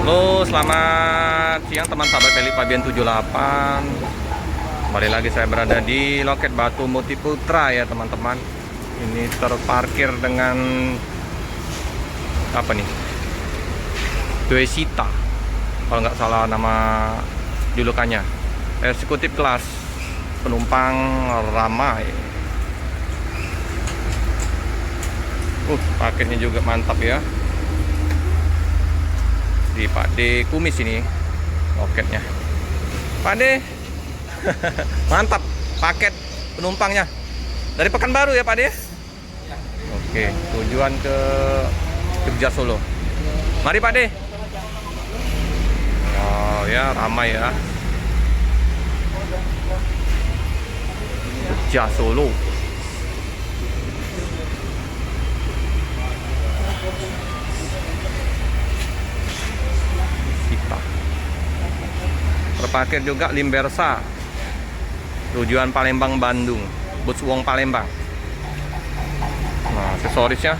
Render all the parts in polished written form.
Halo, selamat siang teman sahabat Feli Fabian 78. Kembali lagi saya berada di loket Batu Multiputra ya teman-teman. Ini terparkir dengan apa nih? Duesita, kalau nggak salah nama julukannya. Eksekutif kelas, penumpang ramai. Parkirnya juga mantap ya. Di Pak D Kumis ini loketnya. Pak D mantap paket penumpangnya dari Pekanbaru ya Pak D. Oke, tujuan ke Jogja Solo. Mari Pak D. Oh ya, ramai ya. Jogja Solo. Terparkir juga Limbersa, tujuan Palembang Bandung, bus Wong Palembang. Nah, aksesorisnya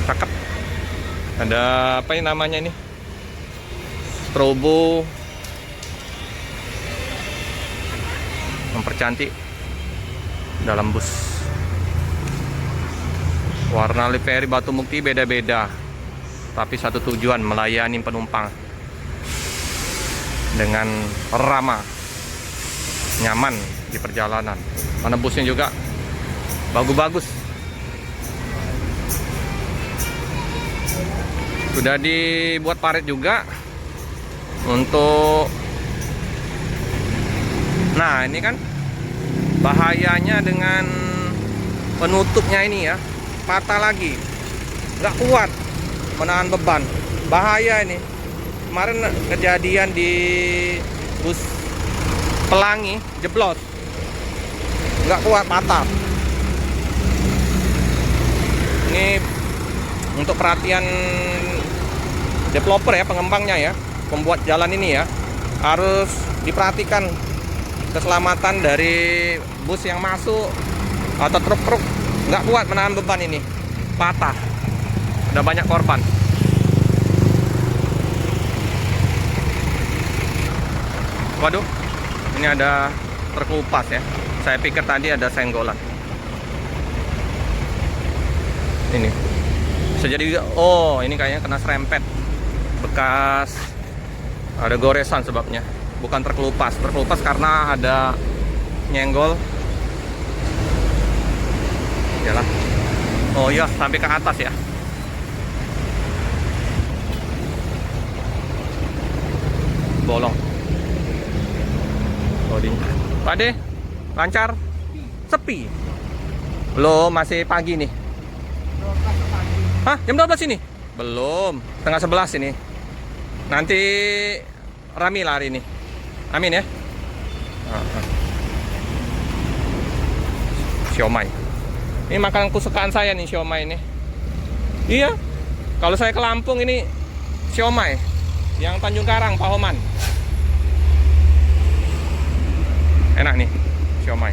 cakep. Ada apa ini namanya ini? Strobo, mempercantik dalam bus. Warna livery Batu Mukti beda-beda, tapi satu tujuan, melayani penumpang dengan ramah, nyaman di perjalanan. Karena busnya juga bagus-bagus. Sudah dibuat parit juga untuk. Nah, ini kan bahayanya dengan penutupnya ini ya, patah lagi, nggak kuat menahan beban. Bahaya ini. Kemarin kejadian di bus Pelangi jeblos, nggak kuat, patah. Ini untuk perhatian developer ya, pengembangnya ya, pembuat jalan ini ya, harus diperhatikan keselamatan dari bus yang masuk atau truk-truk nggak kuat menahan beban ini, patah. Udah banyak korban. Waduh, ini ada terkelupas ya. Saya pikir tadi ada senggolan. Ini bisa jadi, oh ini kayaknya kena serempet, bekas ada goresan sebabnya. Bukan terkelupas, terkelupas karena ada nyenggol. Yalah. Oh iya, sampai ke atas ya. Bolong. Pak D, lancar? Sepi? Belum, masih pagi nih. Hah? Jam 12 ini? Belum, setengah 11 ini. Nanti rame lah hari ini. Amin ya. Siomay. Ini makanan kesukaan saya nih, siomay ini. Iya, kalau saya ke Lampung ini siomay. Yang Tanjung Karang, Pahoman. Enak nih, siomay.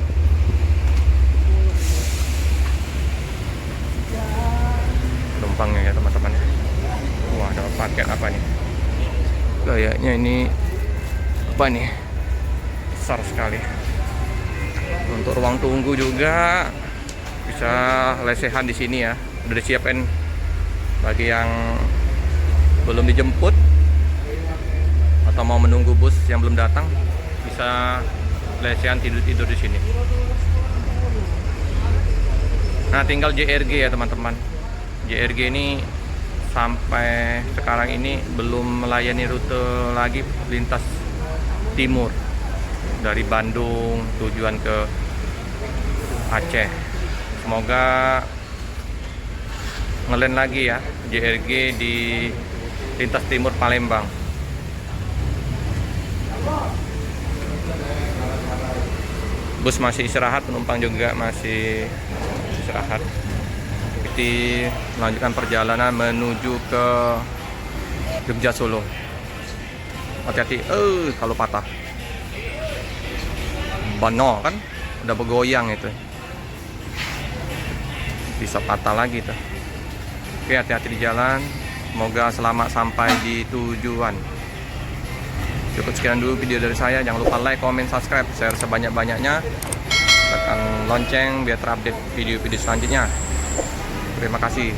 Penumpangnya ya teman-teman. Wah, ada paket apa nih? Kayaknya ini apa nih? Besar sekali. Untuk ruang tunggu juga bisa lesehan di sini ya. Udah disiapin bagi yang belum dijemput atau mau menunggu bus yang belum datang, bisa lesehan tidur-tidur di sini. Nah, tinggal JRG ya teman-teman. JRG ini sampai sekarang ini belum melayani rute lagi lintas timur dari Bandung tujuan ke Aceh. Semoga ngelen lagi ya JRG di lintas timur Palembang. Bus masih istirahat, penumpang juga masih istirahat. Kita melanjutkan perjalanan menuju ke Jogja Solo. Hati-hati, kalau patah. Bano kan, udah bergoyang itu. Bisa patah lagi tuh. Oke, hati-hati di jalan. Semoga selamat sampai di tujuan. Cukup sekian dulu video dari saya. Jangan lupa like, comment, subscribe, share sebanyak-banyaknya. Tekan lonceng biar terupdate video-video selanjutnya. Terima kasih.